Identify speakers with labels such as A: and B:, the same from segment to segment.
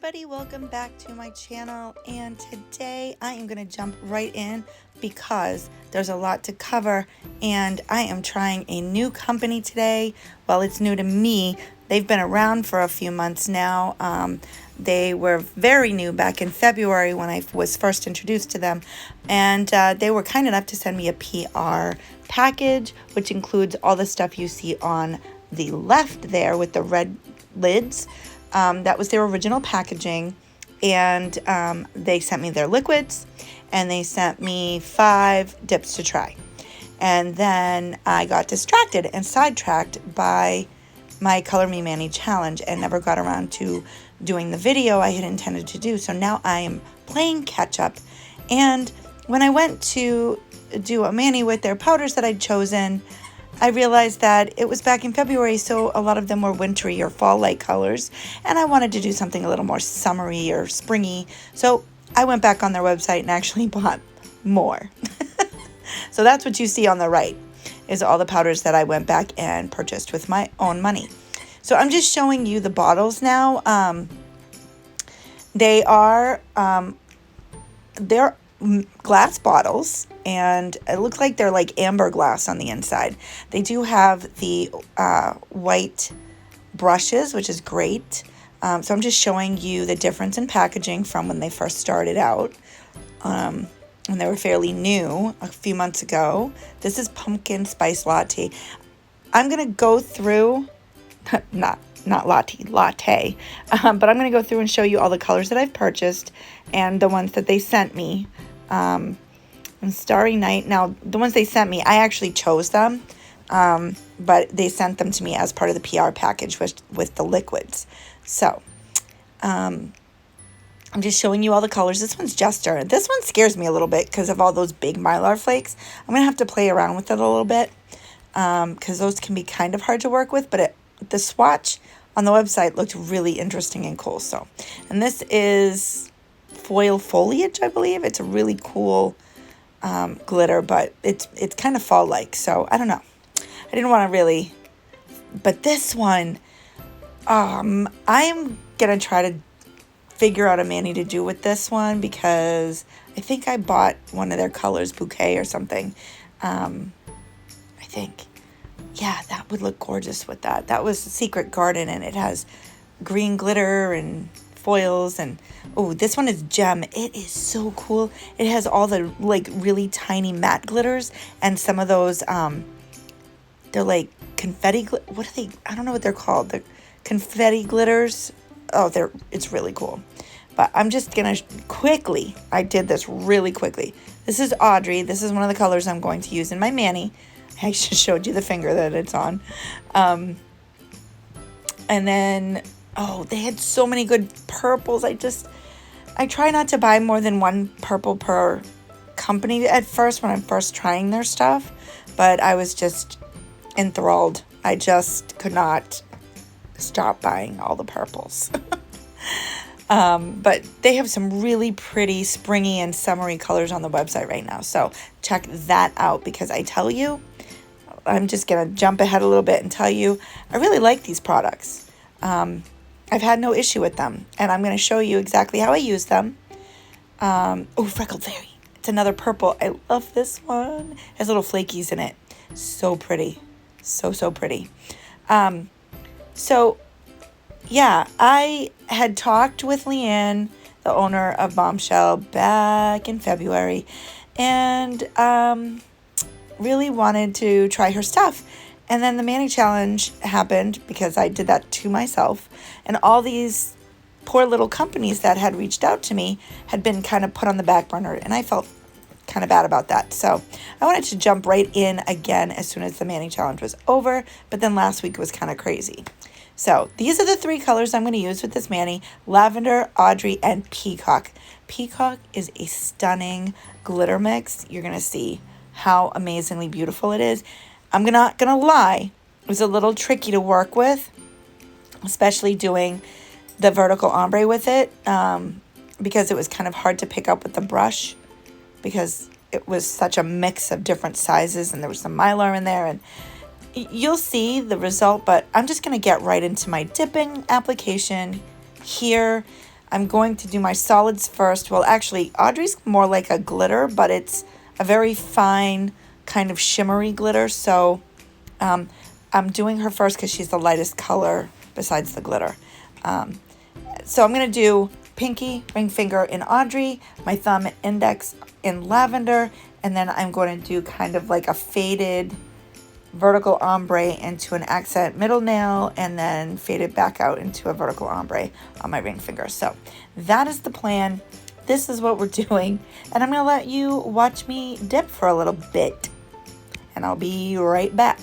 A: everybody, welcome back to my channel, and today I am going to jump right in because there's a lot to cover and I am trying a new company today. Well, it's new to me. They've been around for a few months now. They were very new back in February when I was first introduced to them, and they were kind enough to send me a PR package, which includes all the stuff you see on the left there with the red lids. That was their original packaging, and they sent me their liquids, and they sent me 5 dips to try. And then I got distracted and sidetracked by my Color Me Mani challenge and never got around to doing the video I had intended to do. So now I am playing catch up. And when I went to do a mani with their powders that I'd chosen, I realized that it was back in February, so a lot of them were wintry or fall-like colors, and I wanted to do something a little more summery or springy, so I went back on their website and actually bought more. So that's what you see on the right, is all the powders that I went back and purchased with my own money. So I'm just showing you the bottles now. They're glass bottles, and it looks like they're like amber glass on the inside. They do have the white brushes, which is great. So I'm just showing you the difference in packaging from when they first started out. And they were fairly new a few months ago. This is pumpkin spice latte. I'm going to go through, not latte, but I'm going to go through and show you all the colors that I've purchased and the ones that they sent me. And Starry Night, now the ones they sent me, I actually chose them, but they sent them to me as part of the PR package with the liquids. So, I'm just showing you all the colors. This one's Jester. This one scares me a little bit because of all those big Mylar flakes. I'm going to have to play around with it a little bit because those can be kind of hard to work with, but the swatch on the website looked really interesting and cool. So, and this is foil foliage, I believe. It's a really cool glitter, but it's kind of fall-like, so I don't know. I didn't want to really, but this one, I am gonna try to figure out a mani to do with this one because I think I bought one of their colors, bouquet or something. I think, yeah, that would look gorgeous with that. That was Secret Garden, and it has green glitter and foils, and oh, this one is Gem. It is so cool. It has all the like really tiny matte glitters and some of those they're like confetti what are they? I don't know what they're called. They're confetti glitters. Oh, it's really cool. But I'm just gonna quickly, I did this really quickly. This is Audrey. This is one of the colors I'm going to use in my mani. I just showed you the finger that it's on. And then, oh, they had so many good purples. I try not to buy more than one purple per company at first when I'm first trying their stuff, but I was just enthralled. I just could not stop buying all the purples. But they have some really pretty springy and summery colors on the website right now, so check that out because I tell you, I'm just going to jump ahead a little bit and tell you, I really like these products. I've had no issue with them, and I'm going to show you exactly how I use them. Oh, Freckled Fairy. It's another purple. I love this one. It has little flakies in it. So pretty. So pretty. So, yeah, I had talked with Leanne, the owner of Bombshell, back in February, and really wanted to try her stuff. And then the mani challenge happened because I did that to myself. And all these poor little companies that had reached out to me had been kind of put on the back burner. And I felt kind of bad about that. So I wanted to jump right in again as soon as the mani challenge was over. But then last week was kind of crazy. So these are the 3 colors I'm going to use with this mani: Lavender, Audrey, and Peacock. Peacock is a stunning glitter mix. You're going to see how amazingly beautiful it is. I'm not gonna lie, it was a little tricky to work with, especially doing the vertical ombre with it, because it was kind of hard to pick up with the brush because it was such a mix of different sizes and there was some Mylar in there, and you'll see the result, but I'm just gonna get right into my dipping application here. I'm going to do my solids first. Well, actually, Audrey's more like a glitter, but it's a very fine kind of shimmery glitter. So I'm doing her first because she's the lightest color besides the glitter. So I'm going to do pinky, ring finger in Audrey, my thumb and index in Lavender, and then I'm going to do kind of like a faded vertical ombre into an accent middle nail, and then fade it back out into a vertical ombre on my ring finger. So that is the plan. This is what we're doing, and I'm going to let you watch me dip for a little bit, and I'll be right back.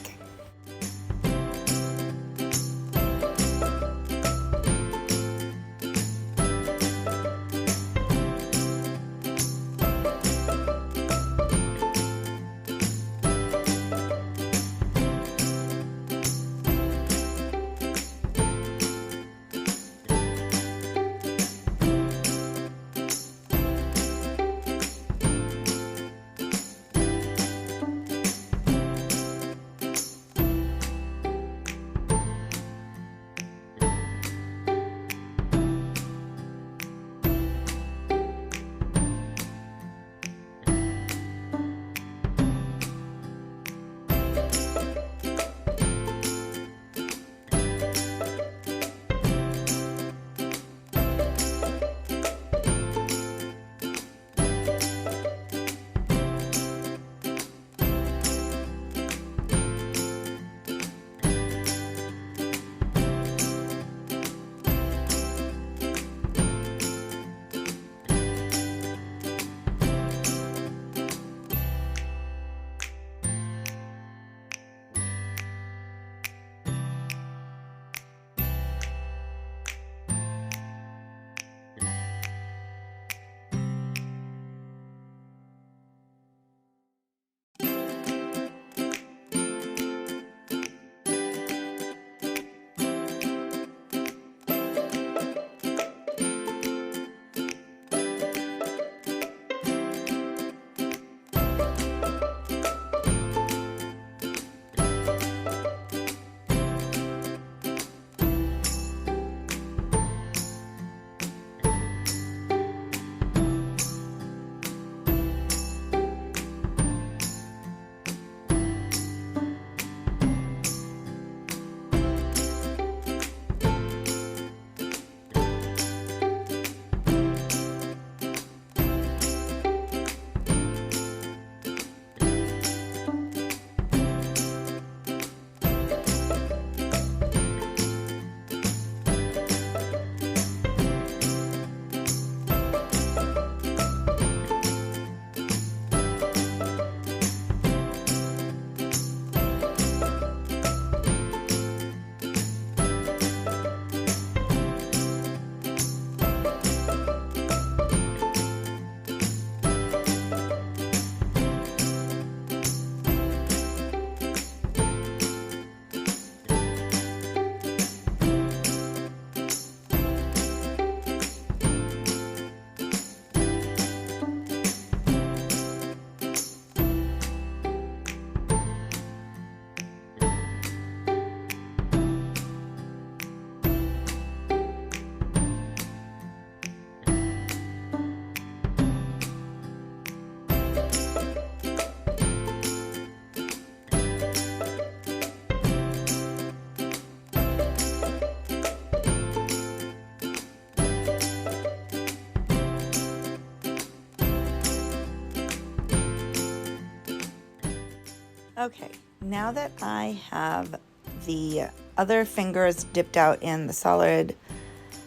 A: Okay, now that I have the other fingers dipped out in the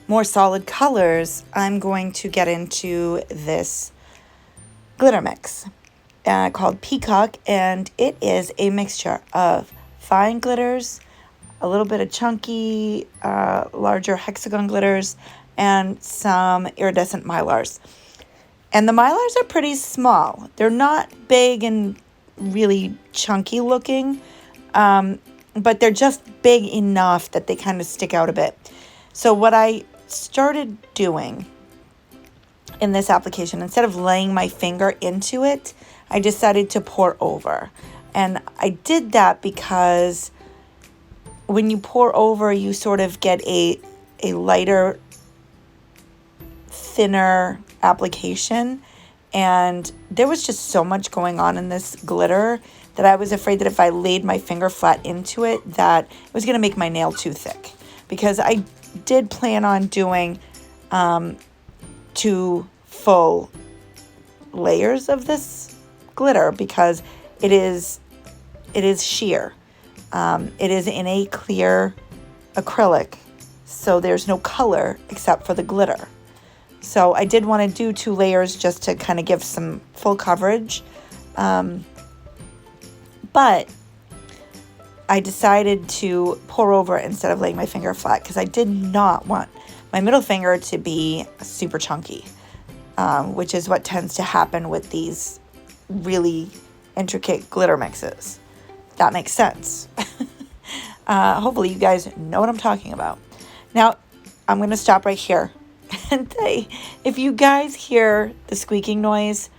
A: more solid colors, I'm going to get into this glitter mix called Peacock, and it is a mixture of fine glitters, a little bit of chunky, larger hexagon glitters, and some iridescent mylars. And the mylars are pretty small. They're not big and really chunky looking, but they're just big enough that they kind of stick out a bit. So what I started doing in this application, instead of laying my finger into it, I decided to pour over. And I did that because when you pour over, you sort of get a lighter thinner application, and there was just so much going on in this glitter that I was afraid that if I laid my finger flat into it, that it was going to make my nail too thick, because I did plan on doing 2 full layers of this glitter, because it is sheer. It is in a clear acrylic, so there's no color except for the glitter. So I did want to do 2 layers just to kind of give some full coverage. But I decided to pour over instead of laying my finger flat, because I did not want my middle finger to be super chunky, which is what tends to happen with these really intricate glitter mixes. That makes sense. Hopefully you guys know what I'm talking about. Now, I'm going to stop right here and say, if you guys hear the squeaking noise,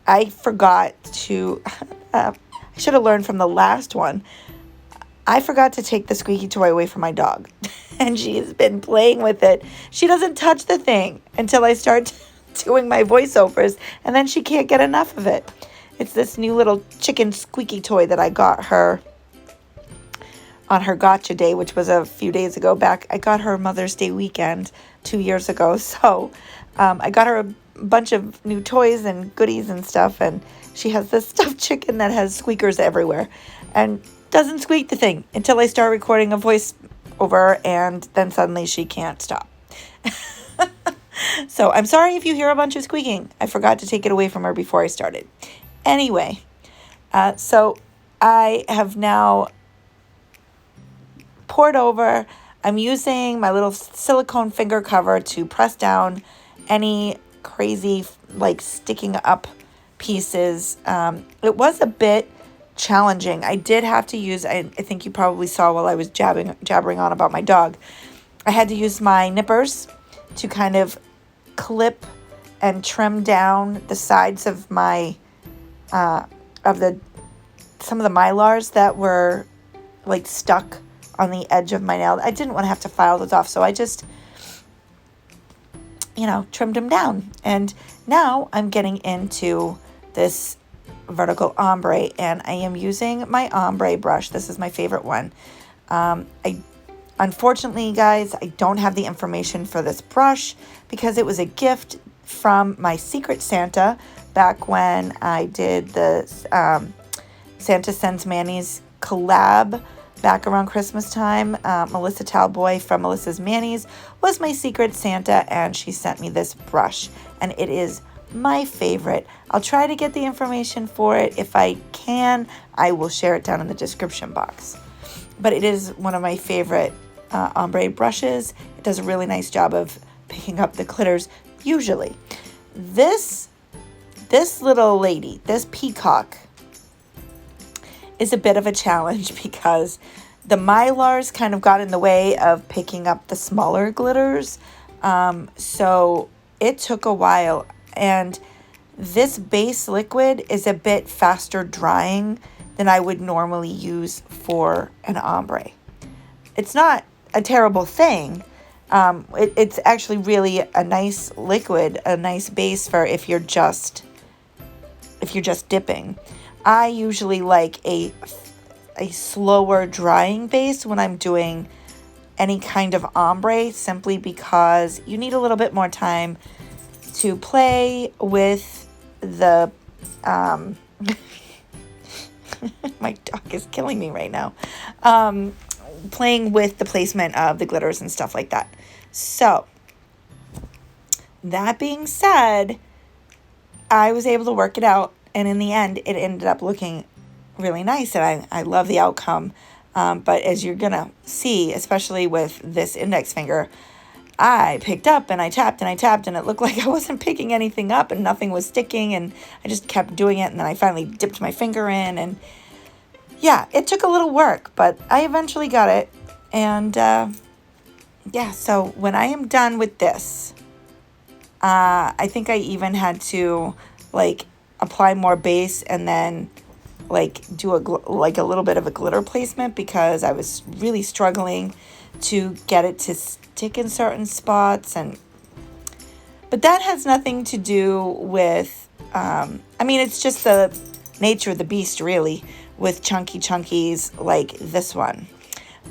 A: I forgot to, I should have learned from the last one. I forgot to take the squeaky toy away from my dog, and she's been playing with it. She doesn't touch the thing until I start doing my voiceovers, and then she can't get enough of it. It's this new little chicken squeaky toy that I got her on her gotcha day, which was a few days ago back. I got her Mother's Day weekend 2 years ago. So I got her a bunch of new toys and goodies and stuff. And she has this stuffed chicken that has squeakers everywhere and doesn't squeak the thing until I start recording a voice over, and then suddenly she can't stop. So I'm sorry if you hear a bunch of squeaking. I forgot to take it away from her before I started. Anyway, so I have now poured over. I'm using my little silicone finger cover to press down any crazy like sticking up pieces. It was a bit challenging. I did have to use, I think you probably saw while I was jabbering on about my dog, I had to use my nippers to kind of clip and trim down the sides of my some of the mylars that were like stuck on the edge of my nail. I didn't want to have to file those off, so I just, trimmed them down. And now I'm getting into this vertical ombre, and I am using my ombre brush. This is my favorite one. Unfortunately, guys, I don't have the information for this brush because it was a gift from my Secret Santa back when I did the Santa Sends Manny's collab back around Christmas time. Melissa Talboy from Melissa's Manny's was my Secret Santa, and she sent me this brush, and it is my favorite. I'll try to get the information for it. If I can, I will share it down in the description box. But it is one of my favorite ombre brushes. It does a really nice job of picking up the glitters usually. This little lady, this Peacock, is a bit of a challenge because the mylars kind of got in the way of picking up the smaller glitters. So it took a while, and this base liquid is a bit faster drying than I would normally use for an ombre. It's not a terrible thing. It's actually really a nice liquid, a nice base for if you're just dipping. I usually like a slower drying base when I'm doing any kind of ombre, simply because you need a little bit more time to play with the my dog is killing me right now. Playing with the placement of the glitters and stuff like that. So that being said, I was able to work it out, and in the end it ended up looking really nice, and I love the outcome. But as you're gonna see, especially with this index finger, I picked up and I tapped and I tapped, and it looked like I wasn't picking anything up and nothing was sticking, and I just kept doing it, and then I finally dipped my finger in, and yeah, it took a little work, but I eventually got it. And yeah, so when I am done with this, I think I even had to like apply more base and then like do a little bit of a glitter placement, because I was really struggling to get it to stick in certain spots. And But that has nothing to do with, I mean, it's just the nature of the beast, really, with chunky chunkies like this one.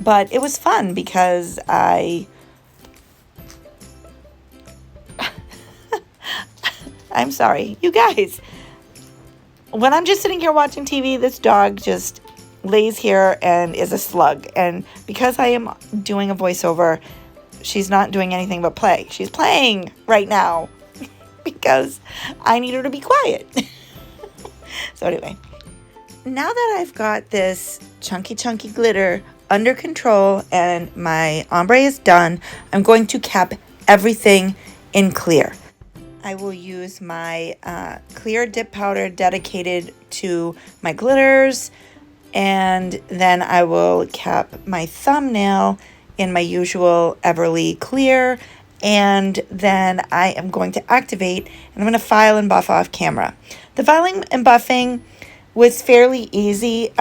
A: But it was fun because I'm sorry, you guys. When I'm just sitting here watching TV, this dog just lays here and is a slug. And because I am doing a voiceover, she's not doing anything but play. She's playing right now because I need her to be quiet. So anyway, now that I've got this chunky glitter under control and my ombre is done, I'm going to cap everything in clear. I will use my clear dip powder dedicated to my glitters, and then I will cap my thumbnail in my usual Everly clear, and then I am going to activate, and I'm going to file and buff off camera. The filing and buffing was fairly easy.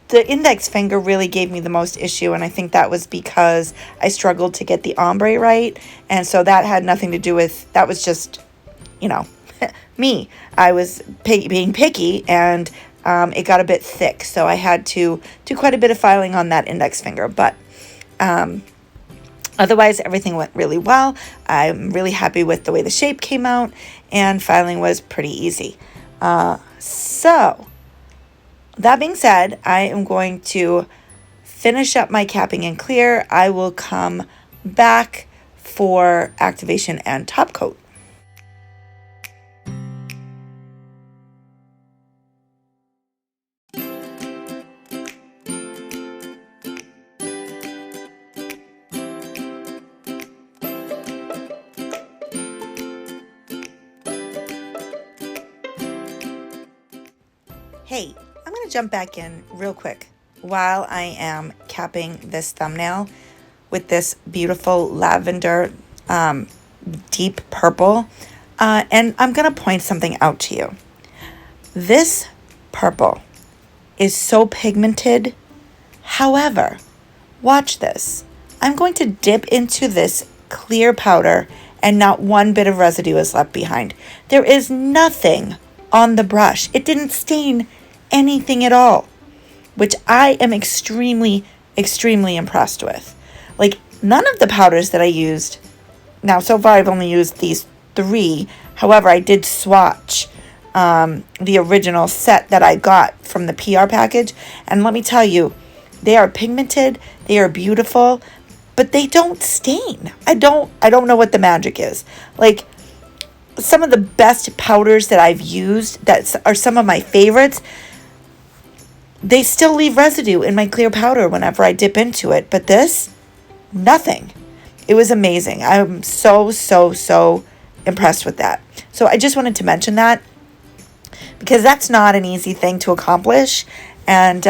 A: The index finger really gave me the most issue, and I think that was because I struggled to get the ombre right, and so that had nothing to do with, that was just, you know, me. I was being picky, and it got a bit thick, so I had to do quite a bit of filing on that index finger, but otherwise everything went really well. I'm really happy with the way the shape came out, and filing was pretty easy. So that being said, I am going to finish up my capping and clear. I will come back for activation and top coat. Hey, I'm going to jump back in real quick while I am capping this thumbnail with this beautiful lavender deep purple. And I'm going to point something out to you. This purple is so pigmented. However, watch this. I'm going to dip into this clear powder and not one bit of residue is left behind. There is nothing on the brush. It didn't stain anything at all, which I am extremely impressed with. Like, none of the powders that I used, now so far I've only used these 3, however I did swatch the original set that I got from the PR package, and let me tell you, they are pigmented, they are beautiful, but they don't stain. I don't know what the magic is. Like, some of the best powders that I've used, that are some of my favorites, they still leave residue in my clear powder whenever I dip into it. But this, nothing. It was amazing. I'm so impressed with that. So I just wanted to mention that because that's not an easy thing to accomplish. And,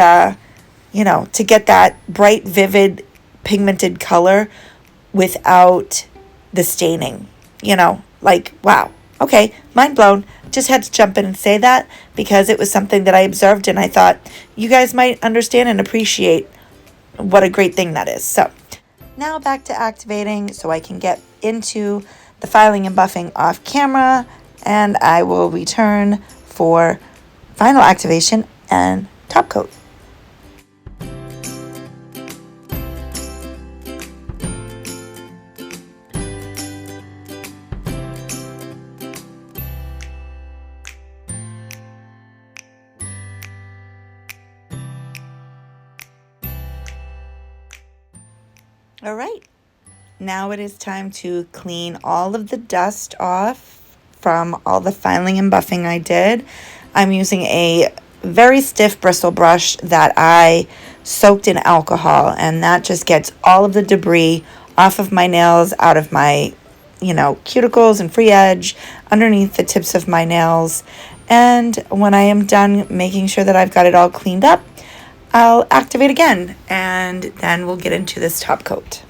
A: you know, to get that bright, vivid, pigmented color without the staining, you know, like, wow. Okay, mind blown. Just had to jump in and say that because it was something that I observed and I thought you guys might understand and appreciate what a great thing that is. So now back to activating so I can get into the filing and buffing off camera, and I will return for final activation and top coat. All right, now it is time to clean all of the dust off from all the filing and buffing I did. I'm using a very stiff bristle brush that I soaked in alcohol, and that just gets all of the debris off of my nails, out of my, you know, cuticles and free edge, underneath the tips of my nails. And when I am done making sure that I've got it all cleaned up, I'll activate again, and then we'll get into this top coat.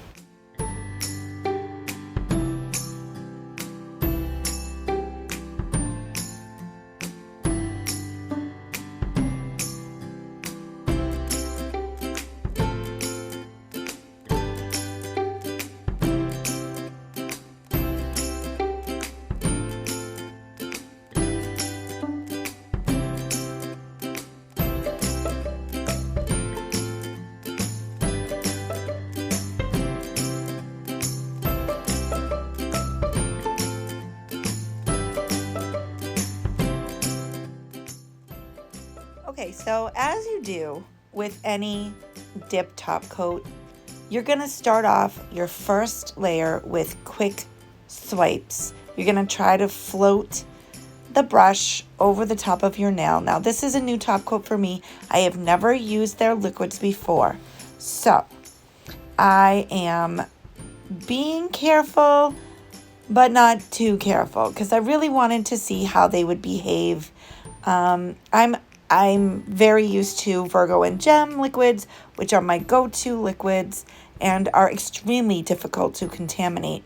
A: Okay, so as you do with any dip top coat, you're going to start off your first layer with quick swipes. You're going to try to float the brush over the top of your nail. Now, this is a new top coat for me. I have never used their liquids before. So, I am being careful, but not too careful, because I really wanted to see how they would behave. I'm very used to Virgo and Gem liquids, which are my go-to liquids and are extremely difficult to contaminate.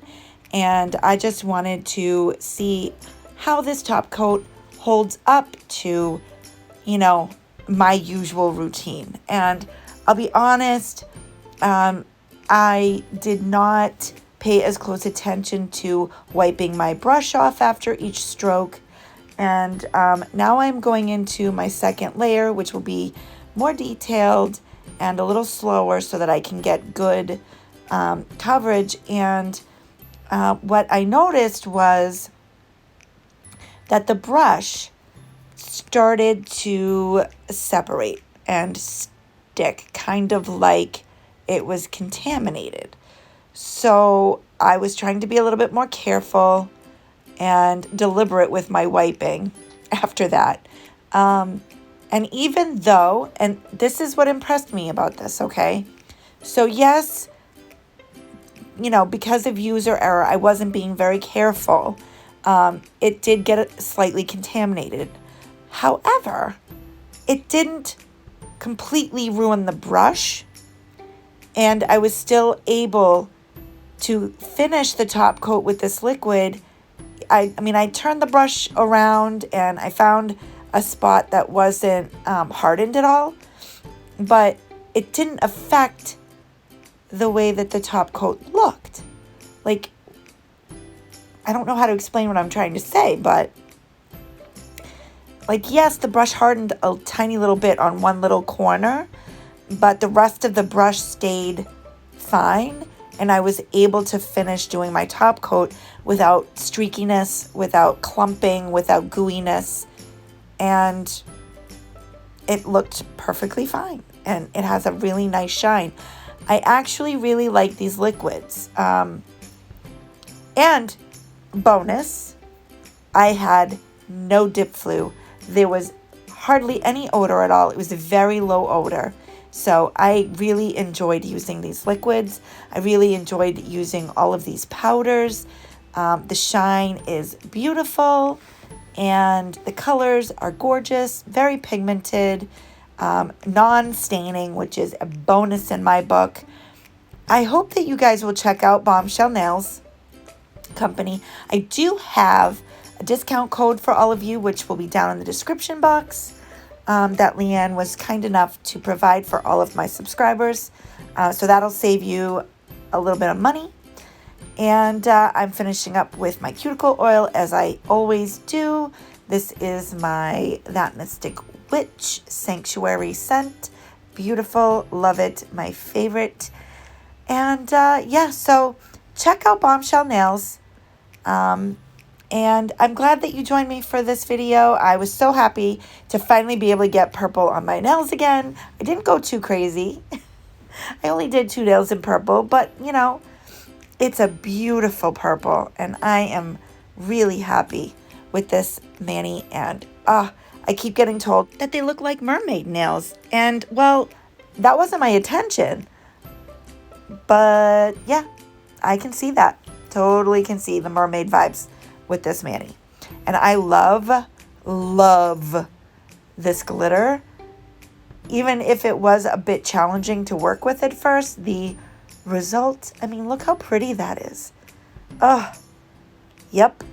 A: And I just wanted to see how this top coat holds up to, you know, my usual routine. And I'll be honest, I did not pay as close attention to wiping my brush off after each stroke. And now I'm going into my second layer, which will be more detailed and a little slower so that I can get good coverage. And what I noticed was that the brush started to separate and stick, kind of like it was contaminated. So I was trying to be a little bit more careful and deliberate with my wiping after that. And even though, and this is what impressed me about this, okay? So yes, you know, because of user error, I wasn't being very careful. It did get slightly contaminated. However, it didn't completely ruin the brush, and I was still able to finish the top coat with this liquid. I mean, I turned the brush around and I found a spot that wasn't hardened at all, but it didn't affect the way that the top coat looked. Like, I don't know how to explain what I'm trying to say, but like, yes, the brush hardened a tiny little bit on one little corner, but the rest of the brush stayed fine. And I was able to finish doing my top coat without streakiness, without clumping, without gooiness. And it looked perfectly fine. And it has a really nice shine. I actually really like these liquids. And bonus, I had no dip flu. There was hardly any odor at all. It was a very low odor. So I really enjoyed using these liquids. I really enjoyed using all of these powders. The shine is beautiful and the colors are gorgeous, very pigmented, non-staining, which is a bonus in my book. I hope that you guys will check out Bombshell Nails Company. I do have a discount code for all of you, which will be down in the description box. That Leanne was kind enough to provide for all of my subscribers. So that'll save you a little bit of money. And I'm finishing up with my cuticle oil, as I always do. This is my That Mystic Witch Sanctuary scent. Beautiful, love it, my favorite. And yeah, so check out Bombshell Nails. And I'm glad that you joined me for this video. I was so happy to finally be able to get purple on my nails again. I didn't go too crazy. I only did 2 nails in purple, but you know, it's a beautiful purple and I am really happy with this mani. And I keep getting told that they look like mermaid nails. And well, that wasn't my intention. But yeah, I can see that. Totally can see the mermaid vibes with this mani. And I love this glitter. Even if it was a bit challenging to work with at first, the result, I mean, look how pretty that is. Oh, yep,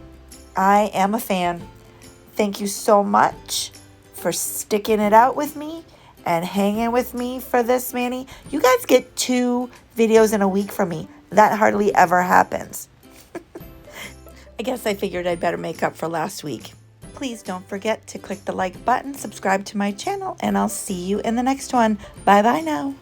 A: I am a fan. Thank you so much for sticking it out with me and hanging with me for this mani. You guys get 2 videos in a week from me. That hardly ever happens. I guess I figured I'd better make up for last week. Please don't forget to click the like button, subscribe to my channel, and I'll see you in the next one. Bye-bye now.